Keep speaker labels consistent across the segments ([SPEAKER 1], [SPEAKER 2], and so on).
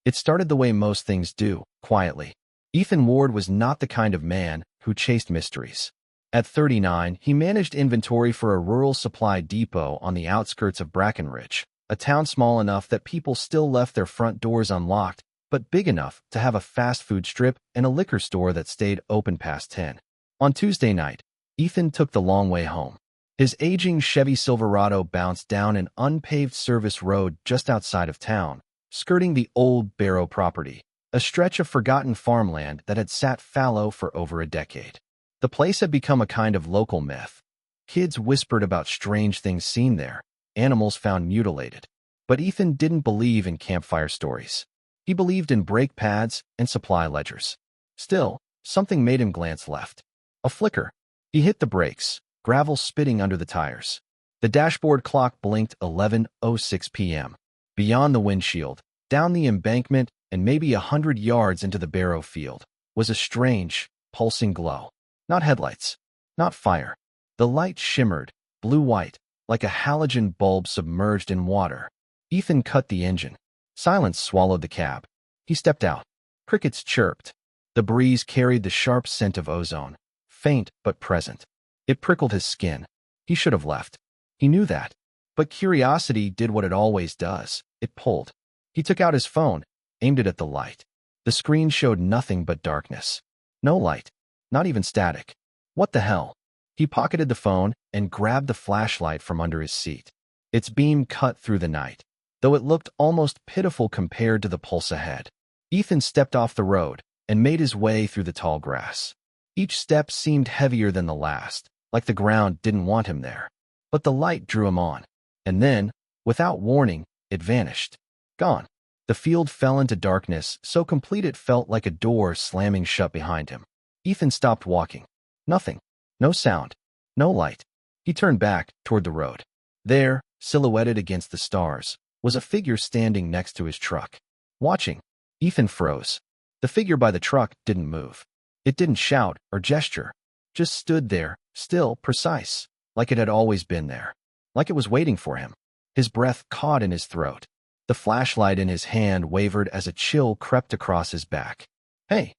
[SPEAKER 1] It started the way most things do, quietly. Ethan Ward was not the kind of man who chased mysteries. At 39, he managed inventory for a rural supply depot on the outskirts of Brackenridge, a town small enough that people still left their front doors unlocked, but big enough to have a fast food strip and a liquor store that stayed open past 10. On Tuesday night, Ethan took the long way home. His aging Chevy Silverado bounced down an unpaved service road just outside of town, skirting the old Barrow property, a stretch of forgotten farmland that had sat fallow for over a decade. The place had become a kind of local myth. Kids whispered about strange things seen there, animals found mutilated. But Ethan didn't believe in campfire stories. He believed in brake pads and supply ledgers. Still, something made him glance left. A flicker. He hit the brakes, gravel spitting under the tires. The dashboard clock blinked 11:06 p.m. Beyond the windshield, down the embankment and maybe 100 yards into the Barrow field, was a strange, pulsing glow. Not headlights. Not fire. The light shimmered, blue-white, like a halogen bulb submerged in water. Ethan cut the engine. Silence swallowed the cab. He stepped out. Crickets chirped. The breeze carried the sharp scent of ozone, faint but present. It prickled his skin. He should have left. He knew that. But curiosity did what it always does. It pulled. He took out his phone, aimed it at the light. The screen showed nothing but darkness. No light. Not even static. What the hell? He pocketed the phone and grabbed the flashlight from under his seat. Its beam cut through the night, though it looked almost pitiful compared to the pulse ahead. Ethan stepped off the road and made his way through the tall grass. Each step seemed heavier than the last, like the ground didn't want him there. But the light drew him on. And then, without warning, it vanished. Gone. The field fell into darkness, so complete it felt like a door slamming shut behind him. Ethan stopped walking. Nothing. No sound. No light. He turned back toward the road. There, silhouetted against the stars, was a figure standing next to his truck. Watching. Ethan froze. The figure by the truck didn't move. It didn't shout or gesture. Just stood there, still, precise, like it had always been there. Like it was waiting for him. His breath caught in his throat. The flashlight in his hand wavered as a chill crept across his back. "Hey,"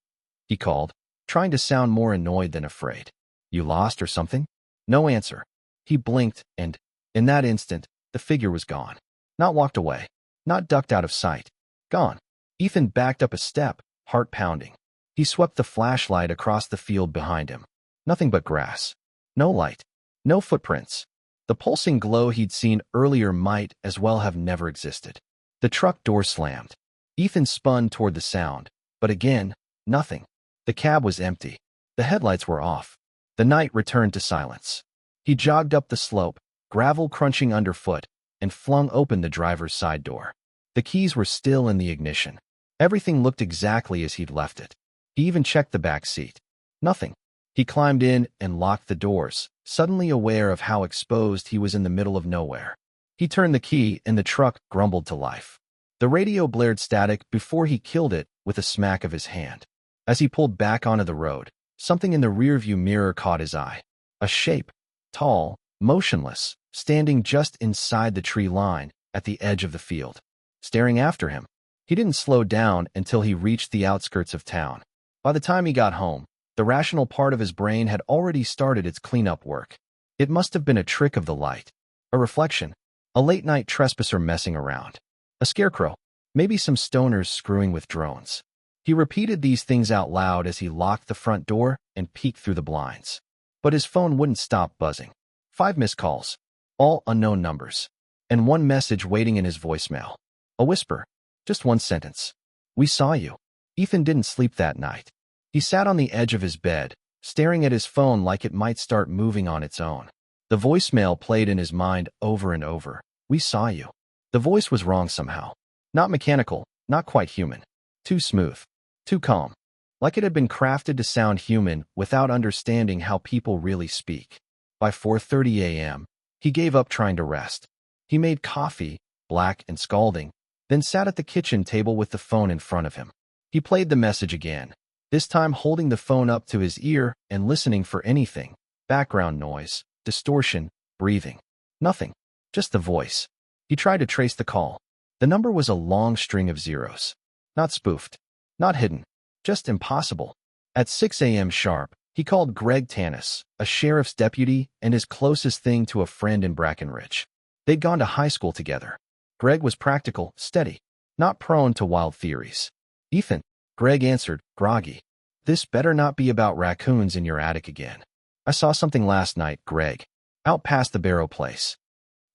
[SPEAKER 1] he called, trying to sound more annoyed than afraid. "You lost or something?" No answer. He blinked, and, in that instant, the figure was gone. Not walked away. Not ducked out of sight. Gone. Ethan backed up a step, heart pounding. He swept the flashlight across the field behind him. Nothing but grass. No light. No footprints. The pulsing glow he'd seen earlier might as well have never existed. The truck door slammed. Ethan spun toward the sound, but again, nothing. The cab was empty. The headlights were off. The night returned to silence. He jogged up the slope, gravel crunching underfoot, and flung open the driver's side door. The keys were still in the ignition. Everything looked exactly as he'd left it. He even checked the back seat. Nothing. He climbed in and locked the doors, suddenly aware of how exposed he was in the middle of nowhere. He turned the key and the truck grumbled to life. The radio blared static before he killed it with a smack of his hand. As he pulled back onto the road, something in the rearview mirror caught his eye. A shape, tall, motionless, standing just inside the tree line at the edge of the field, staring after him. He didn't slow down until he reached the outskirts of town. By the time he got home, the rational part of his brain had already started its cleanup work. It must have been a trick of the light, a reflection, a late-night trespasser messing around, a scarecrow, maybe some stoners screwing with drones. He repeated these things out loud as he locked the front door and peeked through the blinds. But his phone wouldn't stop buzzing. 5 missed calls, all unknown numbers, and one message waiting in his voicemail. A whisper, just one sentence. "We saw you." Ethan didn't sleep that night. He sat on the edge of his bed, staring at his phone like it might start moving on its own. The voicemail played in his mind over and over. "We saw you." The voice was wrong somehow. Not mechanical, not quite human. Too smooth. Too calm. Like it had been crafted to sound human without understanding how people really speak. By 4:30 a.m., he gave up trying to rest. He made coffee, black and scalding, then sat at the kitchen table with the phone in front of him. He played the message again, this time holding the phone up to his ear and listening for anything. Background noise, distortion, breathing. Nothing. Just the voice. He tried to trace the call. The number was a long string of zeros. Not spoofed. Not hidden. Just impossible. At 6 a.m. sharp, he called Greg Tanis, a sheriff's deputy and his closest thing to a friend in Brackenridge. They'd gone to high school together. Greg was practical, steady, not prone to wild theories. Ethan, Greg answered, groggy. This better not be about raccoons in your attic again. I saw something last night, Greg. Out past the Barrow place.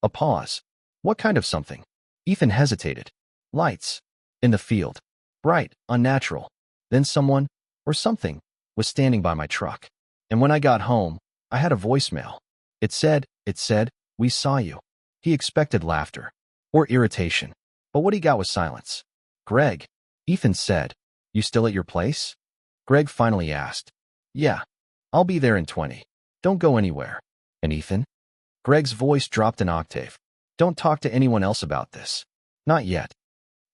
[SPEAKER 1] A pause. What kind of something? Ethan hesitated. Lights. In the field. Bright, unnatural. Then someone, or something, was standing by my truck. And when I got home, I had a voicemail. It said, we saw you. He expected laughter. Or irritation. But what he got was silence. Greg, Ethan said, you still at your place? Greg finally asked. Yeah. I'll be there in 20. Don't go anywhere. And Ethan? Greg's voice dropped an octave. Don't talk to anyone else about this. Not yet.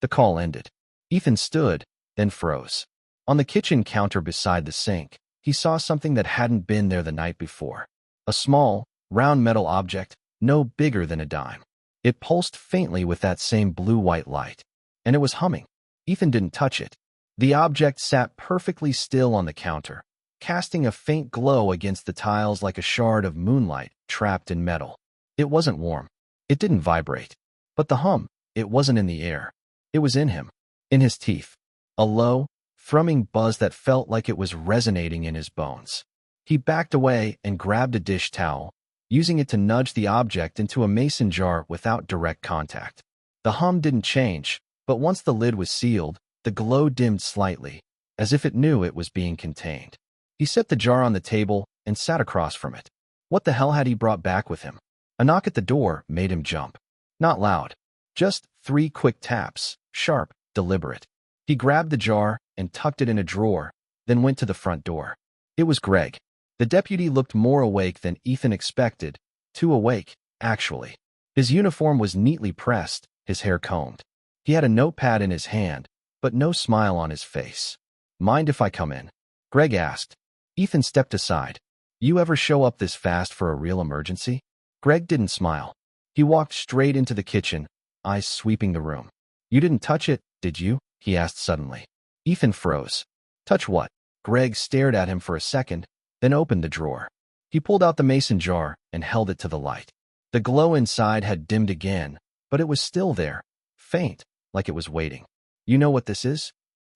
[SPEAKER 1] The call ended. Ethan stood, then froze. On the kitchen counter beside the sink, he saw something that hadn't been there the night before. A small, round metal object, no bigger than a dime. It pulsed faintly with that same blue-white light. And it was humming. Ethan didn't touch it. The object sat perfectly still on the counter, casting a faint glow against the tiles like a shard of moonlight trapped in metal. It wasn't warm. It didn't vibrate. But the hum, it wasn't in the air. It was in him. In his teeth. A low, thrumming buzz that felt like it was resonating in his bones. He backed away and grabbed a dish towel, using it to nudge the object into a mason jar without direct contact. The hum didn't change, but once the lid was sealed, the glow dimmed slightly, as if it knew it was being contained. He set the jar on the table and sat across from it. What the hell had he brought back with him? A knock at the door made him jump. Not loud. Just 3 quick taps, sharp, deliberate. He grabbed the jar and tucked it in a drawer, then went to the front door. It was Greg. The deputy looked more awake than Ethan expected. Too awake, actually. His uniform was neatly pressed, his hair combed. He had a notepad in his hand, but no smile on his face. Mind if I come in? Greg asked. Ethan stepped aside. You ever show up this fast for a real emergency? Greg didn't smile. He walked straight into the kitchen, eyes sweeping the room. You didn't touch it, did you? He asked suddenly. Ethan froze. Touch what? Greg stared at him for a second, then opened the drawer. He pulled out the mason jar and held it to the light. The glow inside had dimmed again, but it was still there, faint, like it was waiting. You know what this is?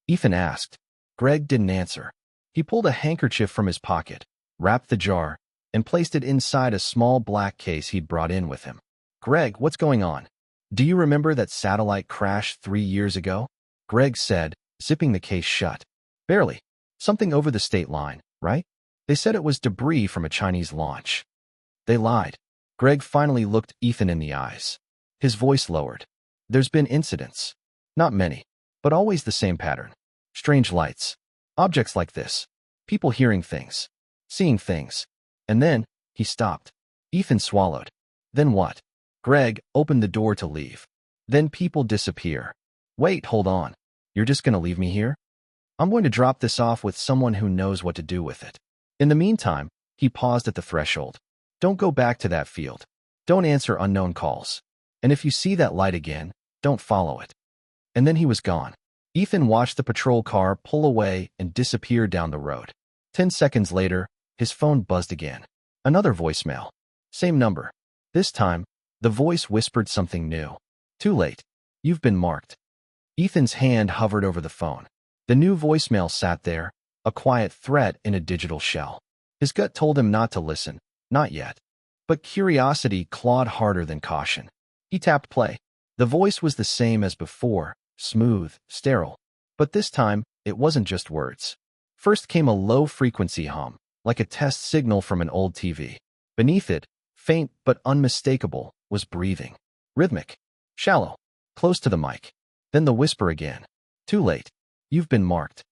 [SPEAKER 1] Ethan asked. Greg didn't answer. He pulled a handkerchief from his pocket, wrapped the jar, and placed it inside a small black case he'd brought in with him. Greg, what's going on? Do you remember that satellite crash 3 years ago? Greg said, zipping the case shut. Barely. Something over the state line, right? They said it was debris from a Chinese launch. They lied. Greg finally looked Ethan in the eyes. His voice lowered. There's been incidents. Not many, but always the same pattern. Strange lights. Objects like this. People hearing things. Seeing things. And then, he stopped. Ethan swallowed. Then what? Greg opened the door to leave. Then people disappear. Wait, hold on. You're just gonna leave me here? I'm going to drop this off with someone who knows what to do with it. In the meantime, he paused at the threshold. Don't go back to that field. Don't answer unknown calls. And if you see that light again, don't follow it. And then he was gone. Ethan watched the patrol car pull away and disappear down the road. 10 seconds later, his phone buzzed again. Another voicemail. Same number. This time, the voice whispered something new. Too late. You've been marked. Ethan's hand hovered over the phone. The new voicemail sat there, a quiet threat in a digital shell. His gut told him not to listen, not yet. But curiosity clawed harder than caution. He tapped play. The voice was the same as before, smooth, sterile. But this time, it wasn't just words. First came a low-frequency hum, like a test signal from an old TV. Beneath it, faint but unmistakable, was breathing. Rhythmic. Shallow. Close to the mic. Then the whisper again. Too late. You've been marked.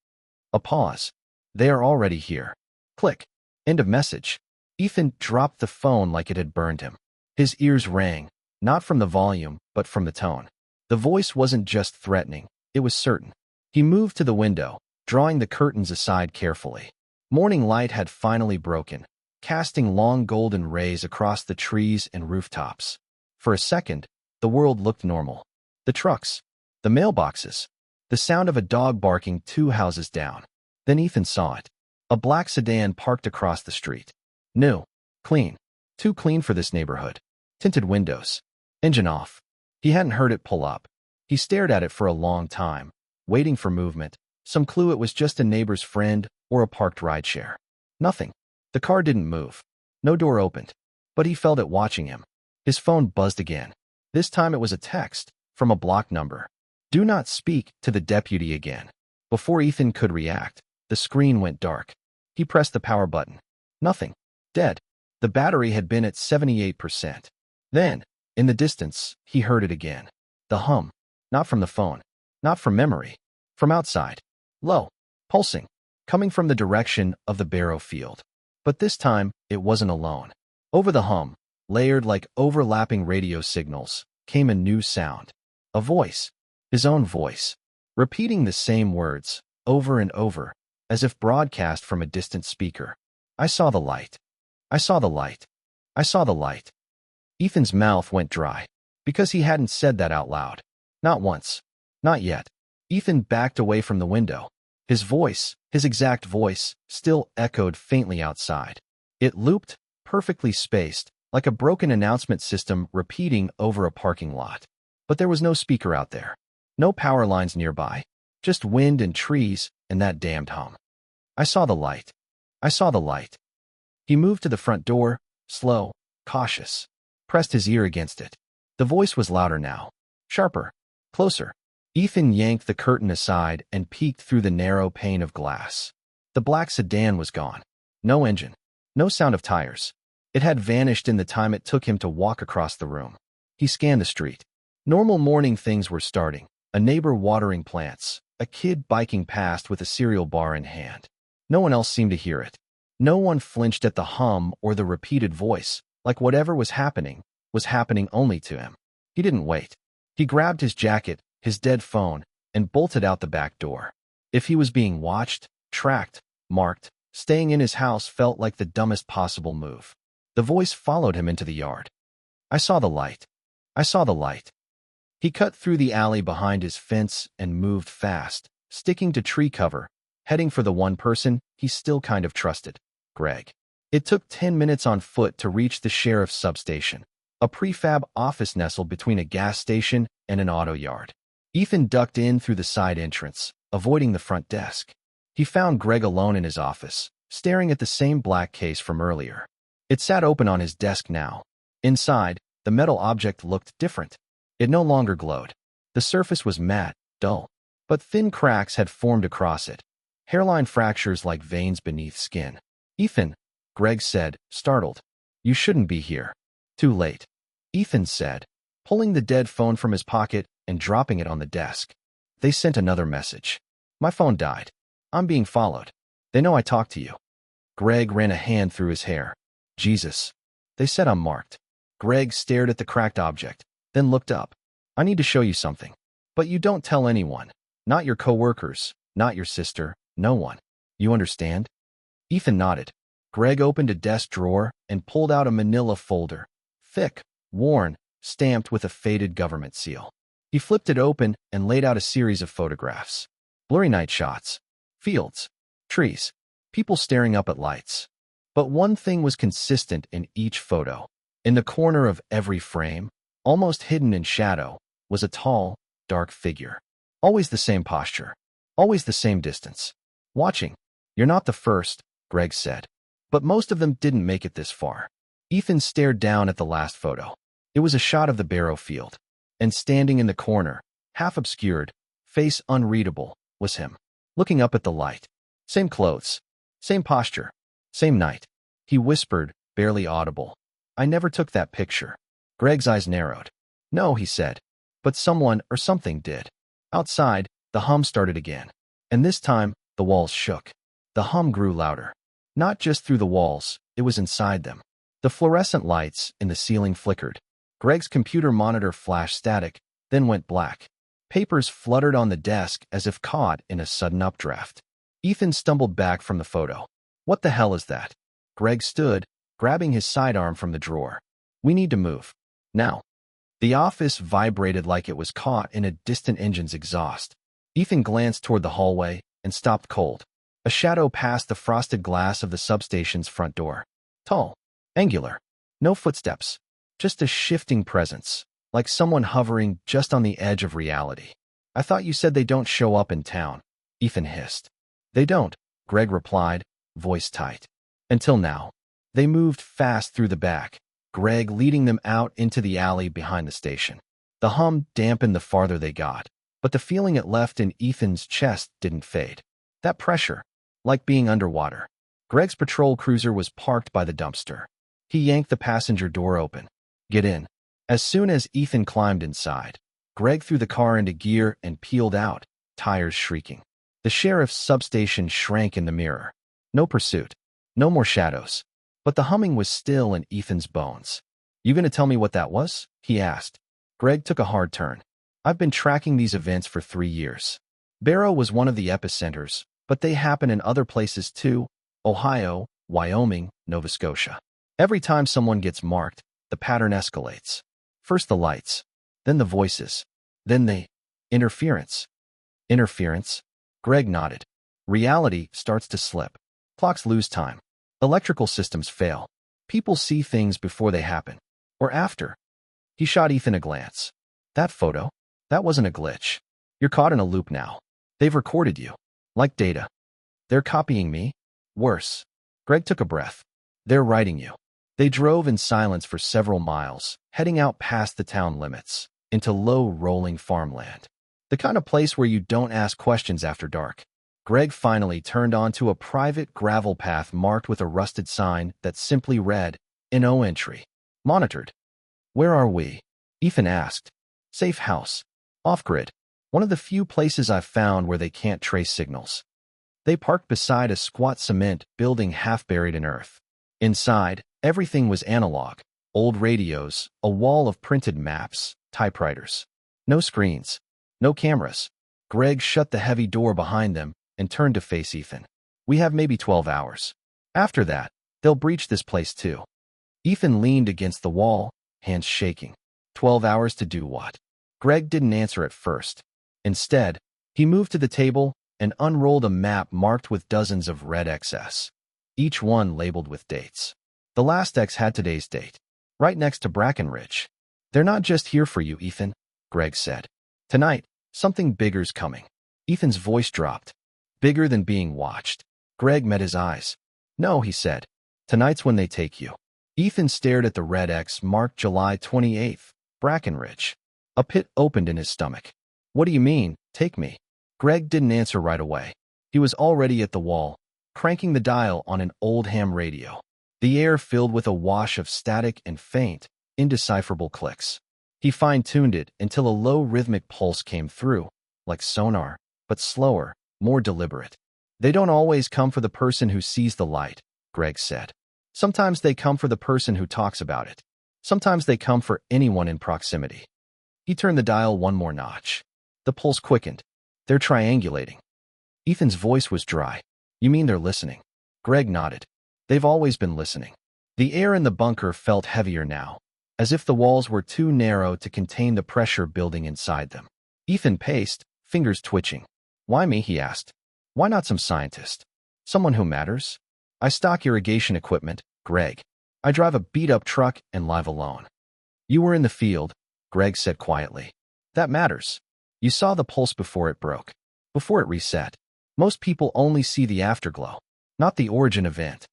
[SPEAKER 1] A pause. They are already here. Click. End of message. Ethan dropped the phone like it had burned him. His ears rang, not from the volume, but from the tone. The voice wasn't just threatening, it was certain. He moved to the window, drawing the curtains aside carefully. Morning light had finally broken, casting long golden rays across the trees and rooftops. For a second, the world looked normal. The trucks, the mailboxes, The sound of a dog barking 2 houses down. Then Ethan saw it. A black sedan parked across the street. New. Clean. Too clean for this neighborhood. Tinted windows. Engine off. He hadn't heard it pull up. He stared at it for a long time, waiting for movement, some clue it was just a neighbor's friend or a parked rideshare. Nothing. The car didn't move. No door opened. But he felt it watching him. His phone buzzed again. This time it was a text from a blocked number. Do not speak to the deputy again. Before Ethan could react, the screen went dark. He pressed the power button. Nothing. Dead. The battery had been at 78%. Then, in the distance, he heard it again. The hum. Not from the phone. Not from memory. From outside. Low. Pulsing. Coming from the direction of the Barrow field. But this time, it wasn't alone. Over the hum, layered like overlapping radio signals, came a new sound. A voice. His own voice. Repeating the same words, over and over, as if broadcast from a distant speaker. I saw the light. I saw the light. I saw the light. Ethan's mouth went dry, because he hadn't said that out loud. Not once. Not yet. Ethan backed away from the window. His voice, his exact voice, still echoed faintly outside. It looped, perfectly spaced, like a broken announcement system repeating over a parking lot. But there was no speaker out there. No power lines nearby. Just wind and trees and that damned hum. I saw the light. I saw the light. He moved to the front door, slow, cautious. Pressed his ear against it. The voice was louder now. Sharper. Closer. Ethan yanked the curtain aside and peeked through the narrow pane of glass. The black sedan was gone. No engine. No sound of tires. It had vanished in the time it took him to walk across the room. He scanned the street. Normal morning things were starting. A neighbor watering plants. A kid biking past with a cereal bar in hand. No one else seemed to hear it. No one flinched at the hum or the repeated voice, like whatever was happening only to him. He didn't wait. He grabbed his jacket, his dead phone, and bolted out the back door. If he was being watched, tracked, marked, staying in his house felt like the dumbest possible move. The voice followed him into the yard. I saw the light. I saw the light. He cut through the alley behind his fence and moved fast, sticking to tree cover, heading for the one person he still kind of trusted, Greg. It took 10 minutes on foot to reach the sheriff's substation, a prefab office nestled between a gas station and an auto yard. Ethan ducked in through the side entrance, avoiding the front desk. He found Greg alone in his office, staring at the same black case from earlier. It sat open on his desk now. Inside, the metal object looked different. It no longer glowed. The surface was matte, dull, but thin cracks had formed across it, hairline fractures like veins beneath skin. Ethan, Greg said, startled. You shouldn't be here. Too late. Ethan said, pulling the dead phone from his pocket and dropping it on the desk. They sent another message. My phone died. I'm being followed. They know I talked to you. Greg ran a hand through his hair. Jesus. They said I'm marked. Greg stared at the cracked object, then looked up. I need to show you something. But you don't tell anyone. Not your coworkers, not your sister, no one. You understand? Ethan nodded. Greg opened a desk drawer and pulled out a manila folder. Thick, worn, stamped with a faded government seal. He flipped it open and laid out a series of photographs. Blurry night shots. Fields. Trees. People staring up at lights. But one thing was consistent in each photo. In the corner of every frame, almost hidden in shadow, was a tall, dark figure. Always the same posture. Always the same distance. Watching. You're not the first, Greg said. But most of them didn't make it this far. Ethan stared down at the last photo. It was a shot of the Barrow field. And standing in the corner, half obscured, face unreadable, was him. Looking up at the light. Same clothes. Same posture. Same night. He whispered, barely audible. I never took that picture. Greg's eyes narrowed. No, he said. But someone or something did. Outside, the hum started again. And this time, the walls shook. The hum grew louder. Not just through the walls, it was inside them. The fluorescent lights in the ceiling flickered. Greg's computer monitor flashed static, then went black. Papers fluttered on the desk as if caught in a sudden updraft. Ethan stumbled back from the photo. What the hell is that? Greg stood, grabbing his sidearm from the drawer. We need to move. Now. The office vibrated like it was caught in a distant engine's exhaust. Ethan glanced toward the hallway and stopped cold. A shadow passed the frosted glass of the substation's front door. Tall, angular, no footsteps, just a shifting presence, like someone hovering just on the edge of reality. I thought you said they don't show up in town, Ethan hissed. They don't, Greg replied, voice tight. Until now. They moved fast through the back, Greg leading them out into the alley behind the station. The hum dampened the farther they got, but the feeling it left in Ethan's chest didn't fade. That pressure, like being underwater. Greg's patrol cruiser was parked by the dumpster. He yanked the passenger door open. Get in. As soon as Ethan climbed inside, Greg threw the car into gear and peeled out, tires shrieking. The sheriff's substation shrank in the mirror. No pursuit. No more shadows. But the humming was still in Ethan's bones. You gonna tell me what that was? He asked. Greg took a hard turn. I've been tracking these events for 3 years. Barrow was one of the epicenters, but they happen in other places too. Ohio, Wyoming, Nova Scotia. Every time someone gets marked, the pattern escalates. First the lights, then the voices, then the interference. Interference? Greg nodded. Reality starts to slip. Clocks lose time. Electrical systems fail. People see things before they happen. Or after. He shot Ethan a glance. That photo? That wasn't a glitch. You're caught in a loop now. They've recorded you. Like data. They're copying me? Worse. Greg took a breath. They're writing you. They drove in silence for several miles, heading out past the town limits, into low, rolling farmland. The kind of place where you don't ask questions after dark. Greg finally turned onto a private gravel path marked with a rusted sign that simply read, "No entry. Monitored." Where are we? Ethan asked. Safe house. Off-grid. One of the few places I've found where they can't trace signals. They parked beside a squat cement building half buried in earth. Inside, everything was analog. Old radios, a wall of printed maps, typewriters. No screens. No cameras. Greg shut the heavy door behind them and turned to face Ethan. We have maybe 12 hours. After that, they'll breach this place too. Ethan leaned against the wall, hands shaking. 12 hours to do what? Greg didn't answer at first. Instead, he moved to the table and unrolled a map marked with dozens of red X's, each one labeled with dates. The last X had today's date, right next to Brackenridge. They're not just here for you, Ethan, Greg said. Tonight, something bigger's coming. Ethan's voice dropped. Bigger than being watched. Greg met his eyes. No, he said. Tonight's when they take you. Ethan stared at the red X marked July 28th, Brackenridge. A pit opened in his stomach. What do you mean, take me? Greg didn't answer right away. He was already at the wall, cranking the dial on an old ham radio. The air filled with a wash of static and faint, indecipherable clicks. He fine-tuned it until a low rhythmic pulse came through, like sonar, but slower, more deliberate. They don't always come for the person who sees the light, Greg said. Sometimes they come for the person who talks about it. Sometimes they come for anyone in proximity. He turned the dial one more notch. The pulse quickened. They're triangulating. Ethan's voice was dry. You mean they're listening? Greg nodded. They've always been listening. The air in the bunker felt heavier now, as if the walls were too narrow to contain the pressure building inside them. Ethan paced, fingers twitching. Why me, he asked. Why not some scientist? Someone who matters? I stock irrigation equipment, Greg. I drive a beat-up truck and live alone. You were in the field, Greg said quietly. That matters. You saw the pulse before it broke, before it reset. Most people only see the afterglow, not the origin event.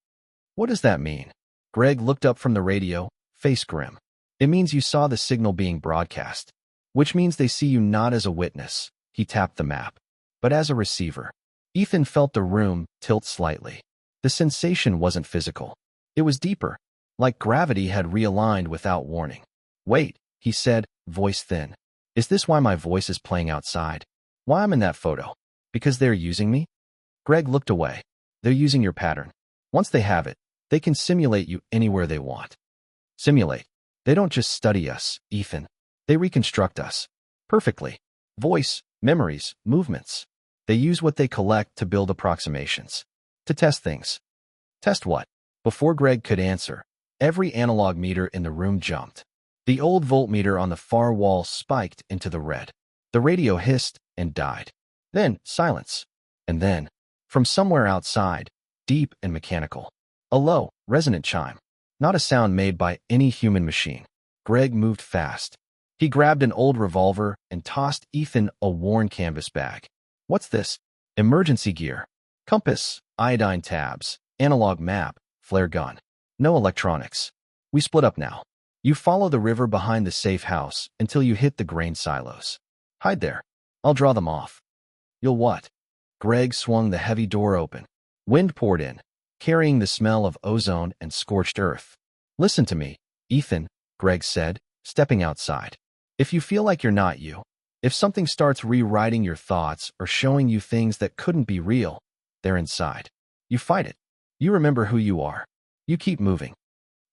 [SPEAKER 1] What does that mean? Greg looked up from the radio, face grim. It means you saw the signal being broadcast, which means they see you not as a witness, he tapped the map, but as a receiver. Ethan felt the room tilt slightly. The sensation wasn't physical. It was deeper, like gravity had realigned without warning. Wait, he said, voice thin. Is this why my voice is playing outside? Why I'm in that photo? Because they're using me? Greg looked away. They're using your pattern. Once they have it, they can simulate you anywhere they want. Simulate. They don't just study us, Ethan. They reconstruct us. Perfectly. Voice, memories, movements. They use what they collect to build approximations. To test things. Test what? Before Greg could answer, every analog meter in the room jumped. The old voltmeter on the far wall spiked into the red. The radio hissed and died. Then silence. And then, from somewhere outside, deep and mechanical, a low, resonant chime. Not a sound made by any human machine. Greg moved fast. He grabbed an old revolver and tossed Ethan a worn canvas bag. What's this? Emergency gear. Compass, iodine tabs, analog map, flare gun. No electronics. We split up now. You follow the river behind the safe house until you hit the grain silos. Hide there. I'll draw them off. You'll what? Greg swung the heavy door open. Wind poured in, carrying the smell of ozone and scorched earth. Listen to me, Ethan, Greg said, stepping outside. If you feel like you're not you, if something starts rewriting your thoughts or showing you things that couldn't be real, they're inside. You fight it. You remember who you are. You keep moving.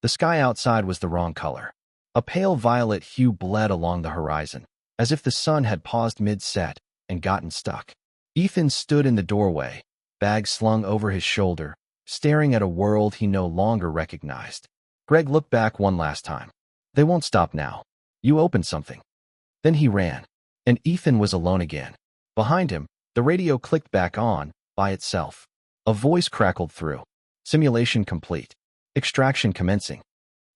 [SPEAKER 1] The sky outside was the wrong color. A pale violet hue bled along the horizon, as if the sun had paused mid-set and gotten stuck. Ethan stood in the doorway, bag slung over his shoulder, staring at a world he no longer recognized. Greg looked back one last time. They won't stop now. You opened something. Then he ran, and Ethan was alone again. Behind him, the radio clicked back on, by itself. A voice crackled through. Simulation complete. Extraction commencing.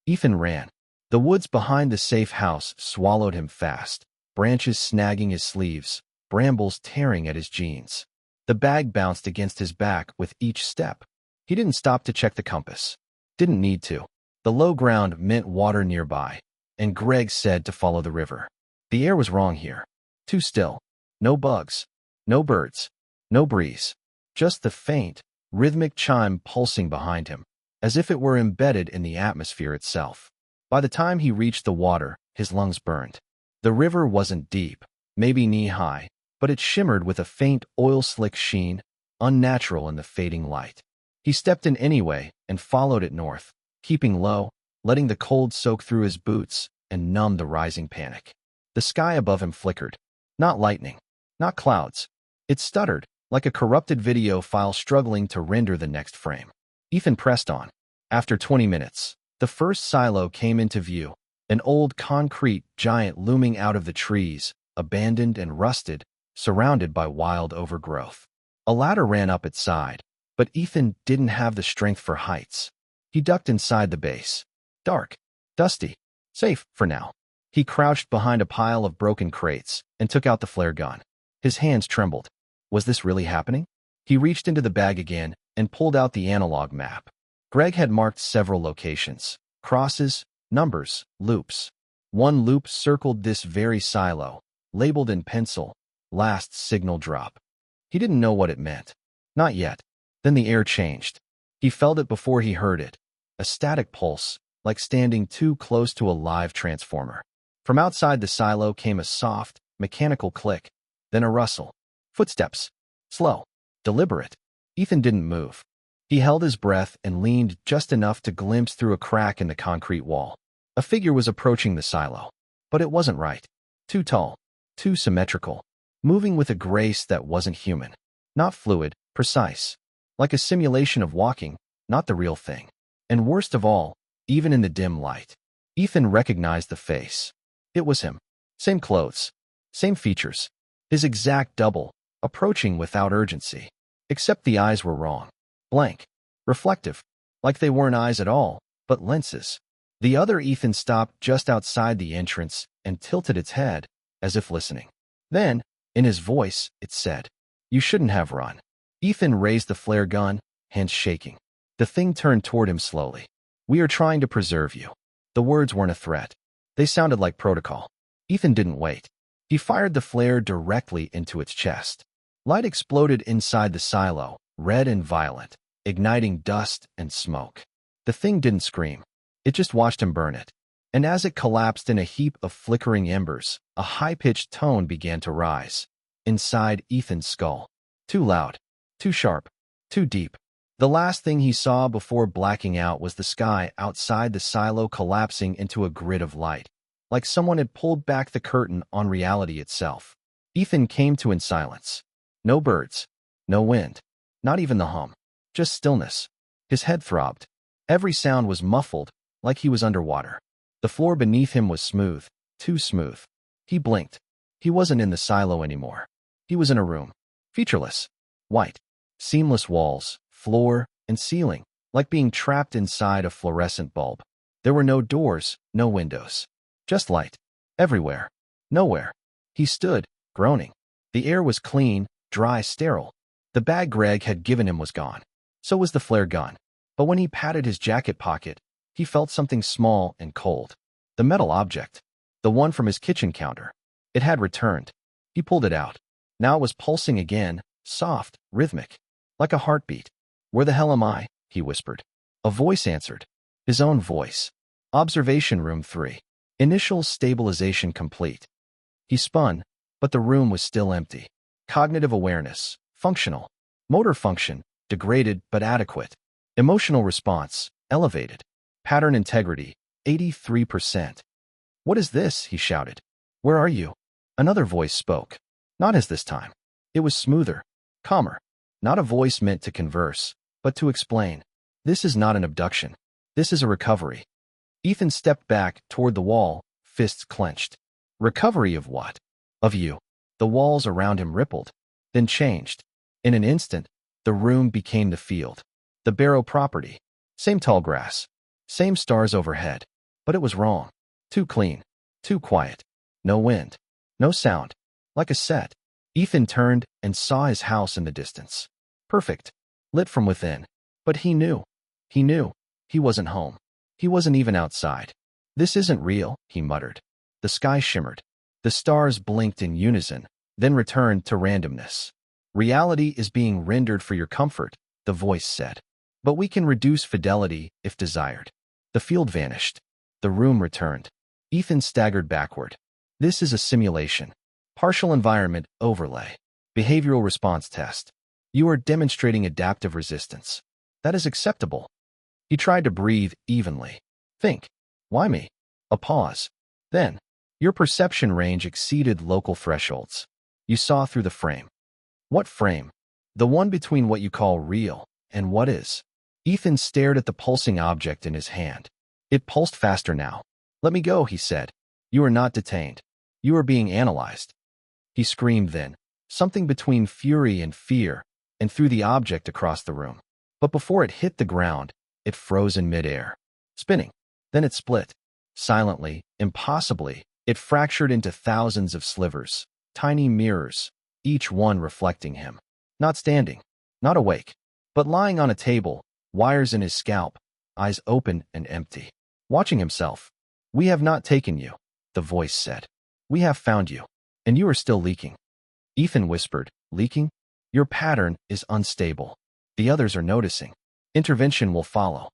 [SPEAKER 1] Ethan ran. The woods behind the safe house swallowed him fast, branches snagging his sleeves, brambles tearing at his jeans. The bag bounced against his back with each step. He didn't stop to check the compass. Didn't need to. The low ground meant water nearby, and Greg said to follow the river. The air was wrong here. Too still. No bugs. No birds. No breeze. Just the faint, rhythmic chime pulsing behind him, as if it were embedded in the atmosphere itself. By the time he reached the water, his lungs burned. The river wasn't deep, maybe knee-high, but it shimmered with a faint oil-slick sheen, unnatural in the fading light. He stepped in anyway and followed it north, keeping low, letting the cold soak through his boots and numb the rising panic. The sky above him flickered. Not lightning, not clouds. It stuttered, like a corrupted video file struggling to render the next frame. Ethan pressed on. After 20 minutes, the first silo came into view, an old concrete giant looming out of the trees, abandoned and rusted, surrounded by wild overgrowth. A ladder ran up its side, but Ethan didn't have the strength for heights. He ducked inside the base. Dark, dusty, safe for now. He crouched behind a pile of broken crates and took out the flare gun. His hands trembled. Was this really happening? He reached into the bag again and pulled out the analog map. Greg had marked several locations. Crosses, numbers, loops. One loop circled this very silo, labeled in pencil, last signal drop. He didn't know what it meant. Not yet. Then the air changed. He felt it before he heard it. A static pulse, like standing too close to a live transformer. From outside the silo came a soft, mechanical click, then a rustle. Footsteps. Slow. Deliberate. Ethan didn't move. He held his breath and leaned just enough to glimpse through a crack in the concrete wall. A figure was approaching the silo. But it wasn't right. Too tall. Too symmetrical. Moving with a grace that wasn't human. Not fluid, precise. Like a simulation of walking, not the real thing. And worst of all, even in the dim light, Ethan recognized the face. It was him. Same clothes. Same features. His exact double, approaching without urgency. Except the eyes were wrong. Blank. Reflective. Like they weren't eyes at all, but lenses. The other Ethan stopped just outside the entrance and tilted its head, as if listening. Then, in his voice, it said, "You shouldn't have run." Ethan raised the flare gun, hands shaking. The thing turned toward him slowly. "We are trying to preserve you." The words weren't a threat. They sounded like protocol. Ethan didn't wait. He fired the flare directly into its chest. Light exploded inside the silo, red and violent, igniting dust and smoke. The thing didn't scream. It just watched him burn it. And as it collapsed in a heap of flickering embers, a high-pitched tone began to rise. Inside Ethan's skull. Too loud. Too sharp. Too deep. The last thing he saw before blacking out was the sky outside the silo collapsing into a grid of light, like someone had pulled back the curtain on reality itself. Ethan came to in silence. No birds. No wind. Not even the hum. Just stillness. His head throbbed. Every sound was muffled, like he was underwater. The floor beneath him was smooth. Too smooth. He blinked. He wasn't in the silo anymore. He was in a room. Featureless. White. Seamless walls, floor, and ceiling, like being trapped inside a fluorescent bulb. There were no doors, no windows. Just light. Everywhere. Nowhere. He stood, groaning. The air was clean, dry, sterile. The bag Greg had given him was gone. So was the flare gun. But when he patted his jacket pocket, he felt something small and cold. The metal object. The one from his kitchen counter. It had returned. He pulled it out. Now it was pulsing again, soft, rhythmic. Like a heartbeat. "Where the hell am I?" he whispered. A voice answered. His own voice. Observation room 3. Initial stabilization complete. He spun, but the room was still empty. Cognitive awareness. Functional. Motor function. Degraded but adequate. Emotional response. Elevated. Pattern integrity. 83%. "What is this?" he shouted. "Where are you?" Another voice spoke. Not as this time. It was smoother. Calmer. Not a voice meant to converse, but to explain. "This is not an abduction. This is a recovery." Ethan stepped back toward the wall, fists clenched. Recovery of what? Of you. The walls around him rippled, then changed. In an instant, the room became the field. The Barrow property. Same tall grass. Same stars overhead. But it was wrong. Too clean. Too quiet. No wind. No sound. Like a set. Ethan turned and saw his house in the distance. Perfect. Lit from within. But he knew. He wasn't home. He wasn't even outside. "This isn't real," he muttered. The sky shimmered. The stars blinked in unison, then returned to randomness. "Reality is being rendered for your comfort," the voice said. "But we can reduce fidelity if desired." The field vanished. The room returned. Ethan staggered backward. "This is a simulation. Partial environment overlay. Behavioral response test. You are demonstrating adaptive resistance. That is acceptable." He tried to breathe evenly. "Think. Why me?" A pause. Then, "Your perception range exceeded local thresholds. You saw through the frame." "What frame?" "The one between what you call real and what is." Ethan stared at the pulsing object in his hand. It pulsed faster now. "Let me go," he said. "You are not detained. You are being analyzed." He screamed then, something between fury and fear, and threw the object across the room. But before it hit the ground, it froze in midair, spinning. Then it split. Silently, impossibly, it fractured into thousands of slivers, tiny mirrors, each one reflecting him. Not standing, not awake, but lying on a table, wires in his scalp, eyes open and empty. Watching himself. "We have not taken you," the voice said. "We have found you, and you are still leaking." Ethan whispered, "Leaking? Your pattern is unstable. The others are noticing. Intervention will follow."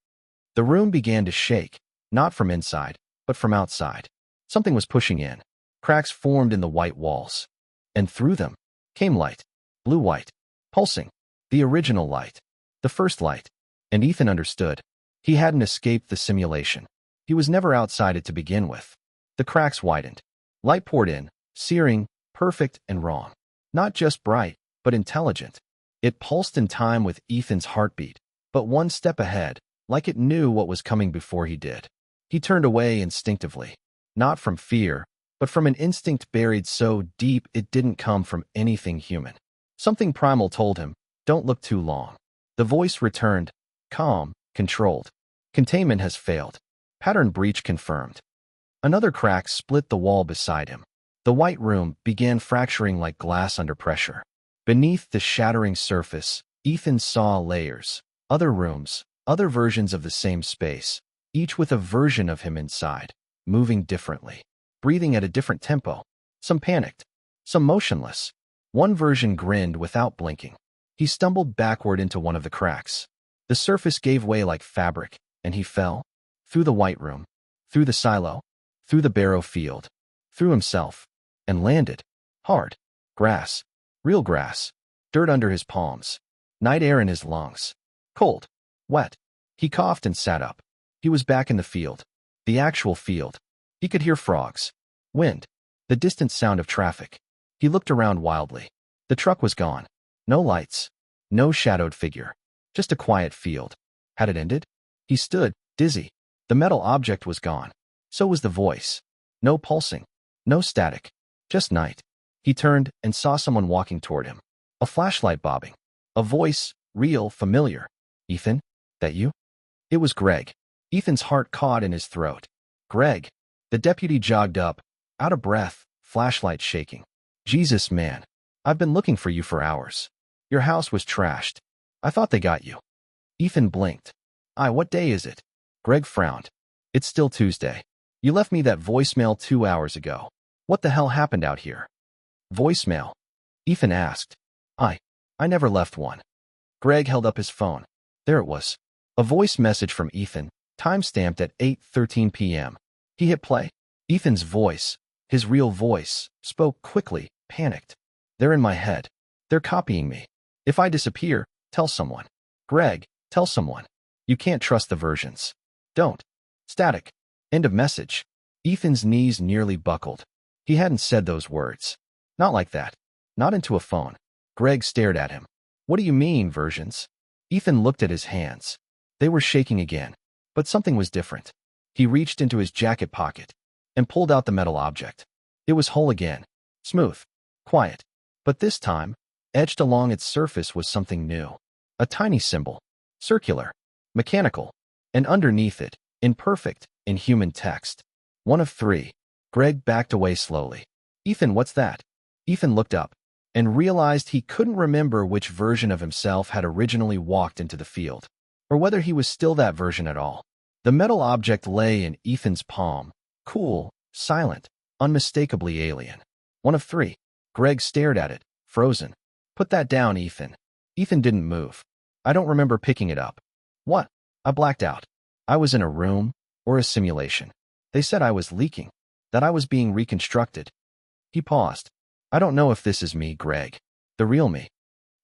[SPEAKER 1] The room began to shake, not from inside, but from outside. Something was pushing in. Cracks formed in the white walls. And through them came light. Blue-white. Pulsing. The original light. The first light. And Ethan understood. He hadn't escaped the simulation. He was never outside it to begin with. The cracks widened. Light poured in, searing, perfect and wrong. Not just bright, but intelligent. It pulsed in time with Ethan's heartbeat, but one step ahead, like it knew what was coming before he did. He turned away instinctively. Not from fear, but from an instinct buried so deep it didn't come from anything human. Something primal told him, "Don't look too long." The voice returned, calm, controlled. "Containment has failed. Pattern breach confirmed." Another crack split the wall beside him. The white room began fracturing like glass under pressure. Beneath the shattering surface, Ethan saw layers. Other rooms, other versions of the same space, each with a version of him inside, moving differently, breathing at a different tempo. Some panicked, some motionless. One version grinned without blinking. He stumbled backward into one of the cracks. The surface gave way like fabric, and he fell. Through the white room, through the silo, through the Barrow field, through himself, and landed. Hard. Grass. Real grass. Dirt under his palms. Night air in his lungs. Cold. Wet. He coughed and sat up. He was back in the field. The actual field. He could hear frogs. Wind. The distant sound of traffic. He looked around wildly. The truck was gone. No lights. No shadowed figure. Just a quiet field. Had it ended? He stood, dizzy. The metal object was gone. So was the voice. No pulsing. No static. Just night. He turned and saw someone walking toward him. A flashlight bobbing. A voice, real, familiar. Ethan? That you? It was Greg. Ethan's heart caught in his throat. Greg. The deputy jogged up, out of breath, flashlight shaking. Jesus, man. I've been looking for you for hours. Your house was trashed. I thought they got you. Ethan blinked. What day is it? Greg frowned. It's still Tuesday. You left me that voicemail 2 hours ago. What the hell happened out here? Voicemail? Ethan asked. I never left one. Greg held up his phone. There it was. A voice message from Ethan, time-stamped at 8:13 p.m. He hit play. Ethan's voice, his real voice, spoke quickly, panicked. They're in my head. They're copying me. If I disappear, tell someone. Greg, tell someone. You can't trust the versions. Don't. Static. End of message. Ethan's knees nearly buckled. He hadn't said those words. Not like that. Not into a phone. Greg stared at him. What do you mean, versions? Ethan looked at his hands. They were shaking again. But something was different. He reached into his jacket pocket and pulled out the metal object. It was whole again. Smooth. Quiet. But this time, etched along its surface was something new. A tiny symbol. Circular. Mechanical. And underneath it, in perfect, inhuman text. 1 of 3. Greg backed away slowly. Ethan, what's that? Ethan looked up and realized he couldn't remember which version of himself had originally walked into the field, or whether he was still that version at all. The metal object lay in Ethan's palm, cool, silent, unmistakably alien. 1 of 3. Greg stared at it, frozen. Put that down, Ethan. Ethan didn't move. I don't remember picking it up. What? I blacked out. I was in a room, or a simulation. They said I was leaking, that I was being reconstructed. He paused. I don't know if this is me, Greg. The real me.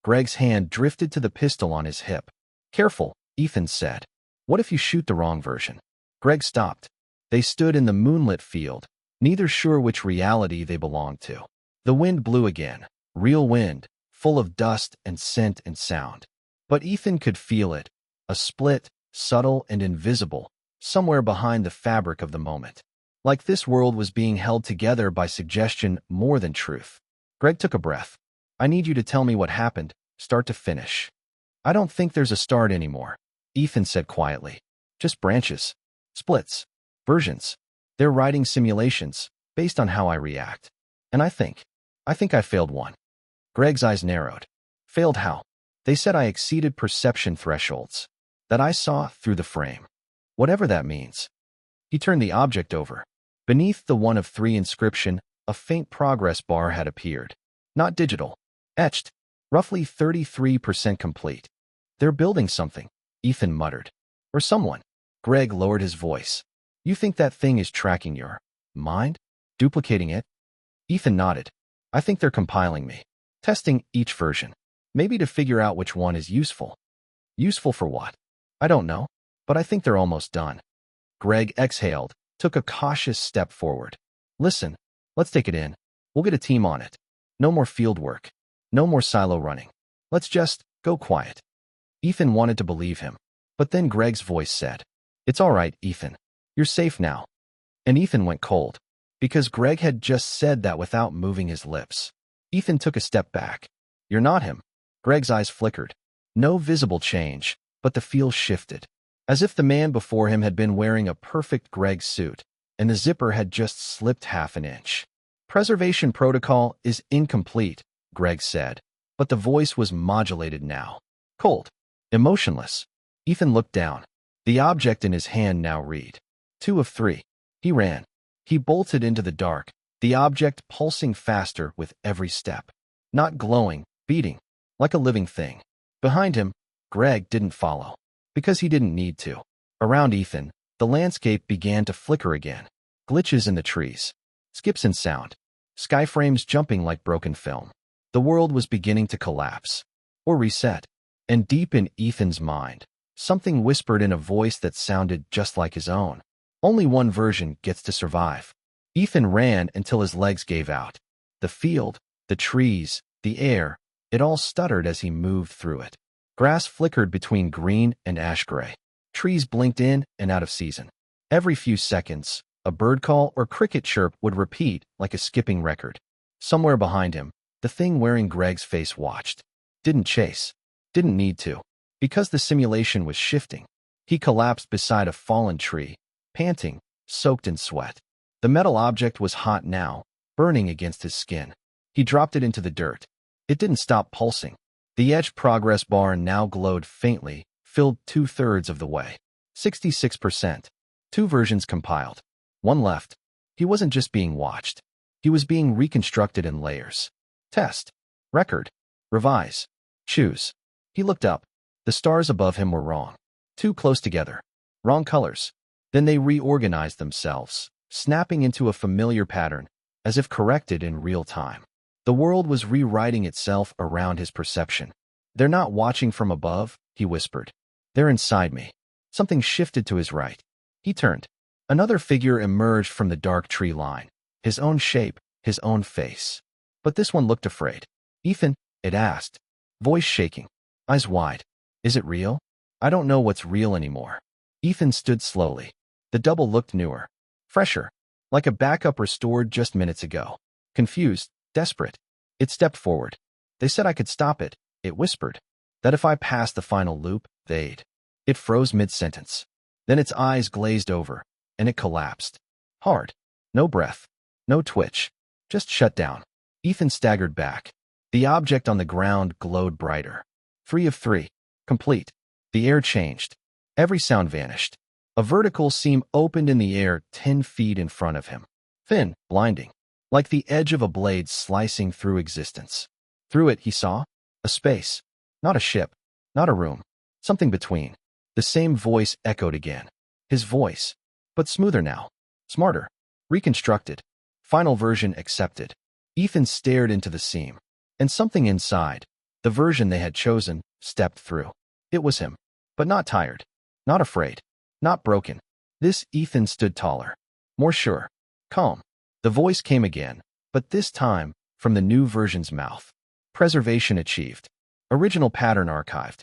[SPEAKER 1] Greg's hand drifted to the pistol on his hip. Careful, Ethan said. What if you shoot the wrong version? Greg stopped. They stood in the moonlit field, neither sure which reality they belonged to. The wind blew again, real wind, full of dust and scent and sound. But Ethan could feel it, a split, subtle and invisible, somewhere behind the fabric of the moment. Like this world was being held together by suggestion more than truth. Greg took a breath. I need you to tell me what happened, start to finish. I don't think there's a start anymore, Ethan said quietly. Just branches. Splits. Versions. They're writing simulations, based on how I react. And I think I failed one. Greg's eyes narrowed. Failed how? They said I exceeded perception thresholds. That I saw through the frame. Whatever that means. He turned the object over. Beneath the 1 of 3 inscription, a faint progress bar had appeared. Not digital. Etched. Roughly 33% complete. They're building something, Ethan muttered. Or someone. Greg lowered his voice. You think that thing is tracking your mind? Duplicating it? Ethan nodded. I think they're compiling me. Testing each version. Maybe to figure out which one is useful. Useful for what? I don't know, but I think they're almost done. Greg exhaled, took a cautious step forward. Listen, let's take it in. We'll get a team on it. No more field work. No more silo running. Let's just go quiet. Ethan wanted to believe him, but then Greg's voice said, It's all right, Ethan. You're safe now. And Ethan went cold, because Greg had just said that without moving his lips. Ethan took a step back. You're not him. Greg's eyes flickered. No visible change, but the feel shifted. As if the man before him had been wearing a perfect Greg suit, and the zipper had just slipped half an inch. Preservation protocol is incomplete, Greg said, but the voice was modulated now. Cold. Emotionless. Ethan looked down. The object in his hand now read. 2 of 3. He ran. He bolted into the dark, the object pulsing faster with every step. Not glowing, beating, like a living thing. Behind him, Greg didn't follow. Because he didn't need to. Around Ethan, the landscape began to flicker again. Glitches in the trees. Skips in sound. Sky frames jumping like broken film. The world was beginning to collapse. Or reset. And deep in Ethan's mind, something whispered in a voice that sounded just like his own. Only one version gets to survive. Ethan ran until his legs gave out. The field, the trees, the air, it all stuttered as he moved through it. Grass flickered between green and ash gray. Trees blinked in and out of season. Every few seconds, a bird call or cricket chirp would repeat like a skipping record. Somewhere behind him, the thing wearing Greg's face watched. Didn't chase. Didn't need to. Because the simulation was shifting. He collapsed beside a fallen tree, panting, soaked in sweat. The metal object was hot now, burning against his skin. He dropped it into the dirt. It didn't stop pulsing. The edge progress bar now glowed faintly, filled 2/3 of the way. 66%. 2 versions compiled. 1 left. He wasn't just being watched. He was being reconstructed in layers. Test. Record. Revise. Choose. He looked up. The stars above him were wrong. Too close together. Wrong colors. Then they reorganized themselves, snapping into a familiar pattern, as if corrected in real time. The world was rewriting itself around his perception. They're not watching from above, he whispered. They're inside me. Something shifted to his right. He turned. Another figure emerged from the dark tree line. His own shape, his own face. But this one looked afraid. Ethan, it asked. Voice shaking. Eyes wide. Is it real? I don't know what's real anymore. Ethan stood slowly. The double looked newer. Fresher. Like a backup restored just minutes ago. Confused. Desperate. It stepped forward. They said I could stop it, it whispered. That if I passed the final loop, they'd. It froze mid-sentence. Then its eyes glazed over, and it collapsed. Hard. No breath. No twitch. Just shut down. Ethan staggered back. The object on the ground glowed brighter. 3 of 3. Complete. The air changed. Every sound vanished. A vertical seam opened in the air 10 feet in front of him. Thin, blinding. Like the edge of a blade slicing through existence. Through it, he saw a space. Not a ship. Not a room. Something between. The same voice echoed again. His voice. But smoother now. Smarter. Reconstructed. Final version accepted. Ethan stared into the seam. And something inside, the version they had chosen, stepped through. It was him. But not tired. Not afraid. Not broken. This Ethan stood taller. More sure. Calm. The voice came again, but this time, from the new version's mouth. Preservation achieved. Original pattern archived.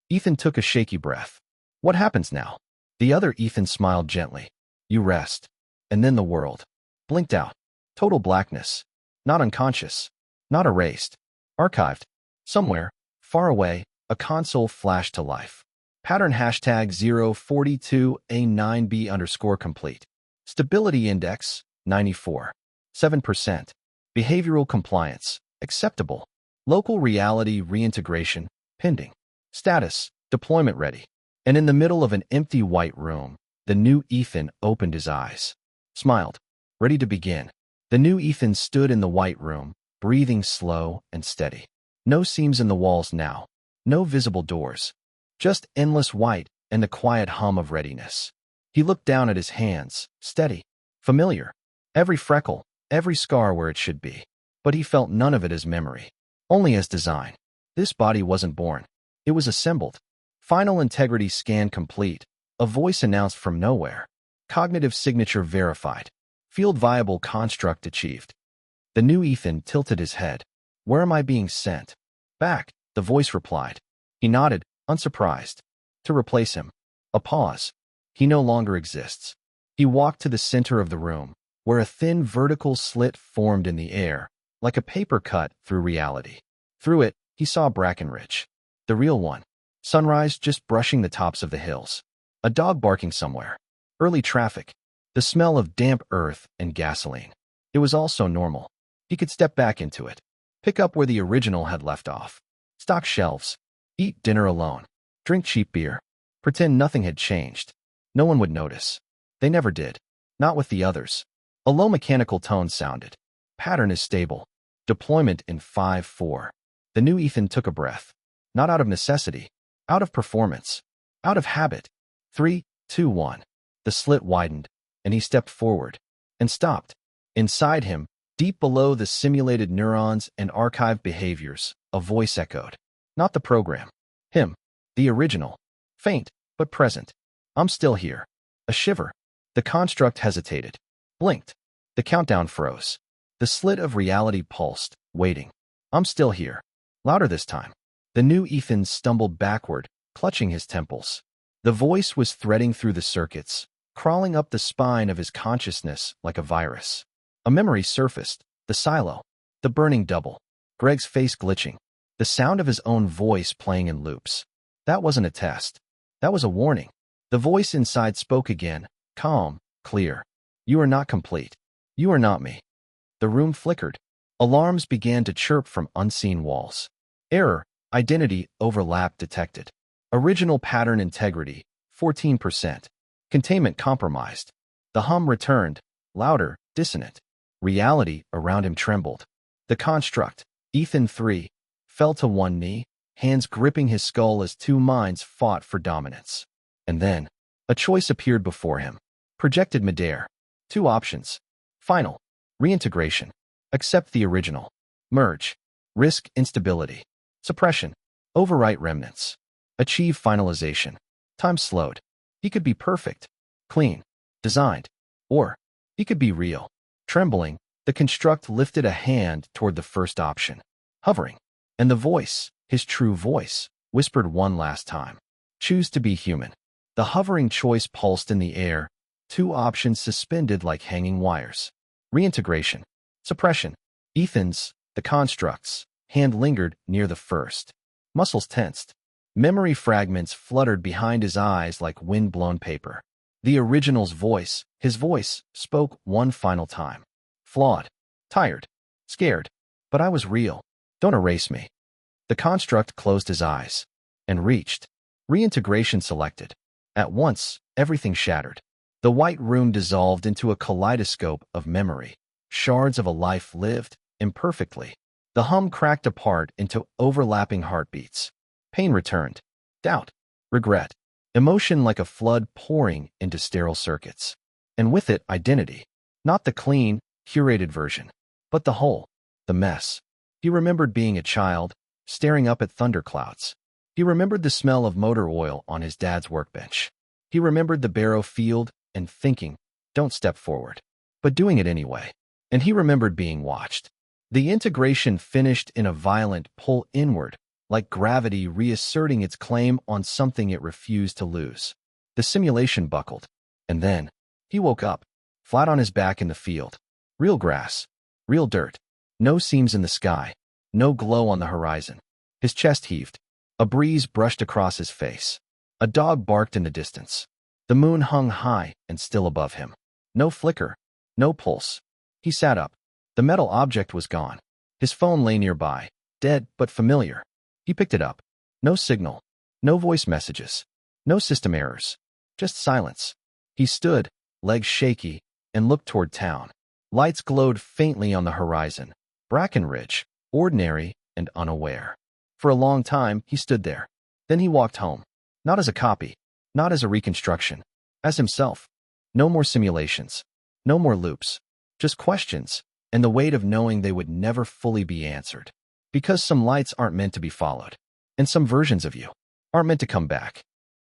[SPEAKER 1] Ethan took a shaky breath. What happens now? The other Ethan smiled gently. You rest. And then the world. Blinked out. Total blackness. Not unconscious. Not erased. Archived. Somewhere, far away, a console flashed to life. Pattern hashtag 042A9B_complete. Stability index, 94. 7%. Behavioral compliance, acceptable. Local reality reintegration, pending. Status, deployment ready. And in the middle of an empty white room, the new Ethan opened his eyes. Smiled. Ready to begin. The new Ethan stood in the white room, breathing slow and steady. No seams in the walls now. No visible doors. Just endless white and the quiet hum of readiness. He looked down at his hands, steady, familiar. Every freckle, every scar where it should be. But he felt none of it as memory. Only as design. This body wasn't born. It was assembled. Final integrity scan complete. A voice announced from nowhere. Cognitive signature verified. Field viable construct achieved. The new Ethan tilted his head. Where am I being sent? Back, the voice replied. He nodded, unsurprised. To replace him. A pause. He no longer exists. He walked to the center of the room, where a thin vertical slit formed in the air, like a paper cut through reality. Through it, he saw Brackenridge. The real one. Sunrise just brushing the tops of the hills. A dog barking somewhere. Early traffic. The smell of damp earth and gasoline. It was also normal. He could step back into it. Pick up where the original had left off. Stock shelves. Eat dinner alone. Drink cheap beer. Pretend nothing had changed. No one would notice. They never did. Not with the others. A low mechanical tone sounded. Pattern is stable. Deployment in 5-4. The new Ethan took a breath. Not out of necessity. Out of performance. Out of habit. 3, 2, 1. The slit widened, and he stepped forward. And stopped. Inside him, deep below the simulated neurons and archived behaviors, a voice echoed. Not the program. Him. The original. Faint, but present. I'm still here. A shiver. The construct hesitated. Blinked. The countdown froze. The slit of reality pulsed, waiting. I'm still here. Louder this time. The new Ethan stumbled backward, clutching his temples. The voice was threading through the circuits, crawling up the spine of his consciousness like a virus. A memory surfaced. The silo. The burning double. Greg's face glitching. The The sound of his own voice playing in loops. That wasn't a test. That was a warning. The voice inside spoke again, calm, clear. You are not complete. You are not me. The room flickered. Alarms began to chirp from unseen walls. Error, identity overlap detected. Original pattern integrity, 14%. Containment compromised. The hum returned, louder, dissonant. Reality around him trembled. The construct, Ethan 3, fell to one knee, hands gripping his skull as two minds fought for dominance. And then, a choice appeared before him. Projected midair. Two options. Final. Reintegration. Accept the original. Merge. Risk instability. Suppression. Overwrite remnants. Achieve finalization. Time slowed. He could be perfect, clean, designed, or he could be real. Trembling, the construct lifted a hand toward the first option. Hovering. And the voice, his true voice, whispered one last time. Choose to be human. The hovering choice pulsed in the air, two options suspended like hanging wires. Reintegration. Suppression. Ethan's, the construct's, hand lingered near the first. Muscles tensed. Memory fragments fluttered behind his eyes like wind-blown paper. The original's voice, his voice, spoke one final time. Flawed. Tired. Scared. But I was real. Don't erase me. The construct closed his eyes. And reached. Reintegration selected. At once, everything shattered. The white room dissolved into a kaleidoscope of memory. Shards of a life lived, imperfectly. The hum cracked apart into overlapping heartbeats. Pain returned. Doubt. Regret. Emotion like a flood pouring into sterile circuits. And with it, identity. Not the clean, curated version, but the whole. The mess. He remembered being a child, staring up at thunderclouds. He remembered the smell of motor oil on his dad's workbench. He remembered the barrow field and thinking, don't step forward. But doing it anyway. And he remembered being watched. The integration finished in a violent pull inward, like gravity reasserting its claim on something it refused to lose. The simulation buckled. And then, he woke up, flat on his back in the field. Real grass. Real dirt. No seams in the sky. No glow on the horizon. His chest heaved. A breeze brushed across his face. A dog barked in the distance. The moon hung high and still above him. No flicker. No pulse. He sat up. The metal object was gone. His phone lay nearby, dead but familiar. He picked it up. No signal. No voice messages. No system errors. Just silence. He stood, legs shaky, and looked toward town. Lights glowed faintly on the horizon. Brackenridge, ordinary and unaware. For a long time, he stood there. Then he walked home. Not as a copy. Not as a reconstruction. As himself. No more simulations. No more loops. Just questions, and the weight of knowing they would never fully be answered. Because some lights aren't meant to be followed. And some versions of you aren't meant to come back.